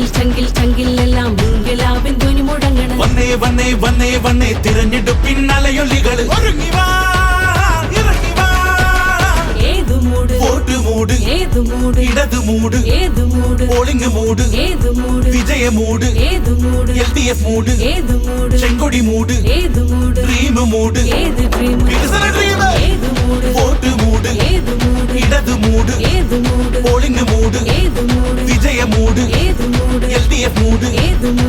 ചങ്കിൽ ചങ്കിലെല്ലാം മുൻകിലാവിൻ ധ്വനി മുഴങ്ങണം. വന്നേ വന്നേ വന്നേ വന്നേ തിരഞ്ഞെടുപ്പിൻ അലയൊലികൾ ഒരുങ്ങി വാ ഇറങ്ങി വാ. ഏതു മൂട് വോട്ട് മൂട് ഏതു മൂട് ഇടതു മൂട് ഏതു മൂട് പോളിംഗ് മൂട് ഏതു മൂട് വിജയ മൂട് ഏതു മൂട് LDF മൂട് ഏതു മൂട് ചെങ്കൊടി മൂട് ഏതു മൂട് ഡ്രീം മൂട് ഏത് ഡ്രീം വികസന ഡ്രീം ഏതു മൂട് വോട്ട് മൂട് ഏതു മൂട് ഇടതു മൂട് ഏതു മൂട് പോളിംഗ് മൂട് ഏതു മൂട് വിജയ മൂട് ഏതു മൂട് LDF മൂട് ഏതു മൂട്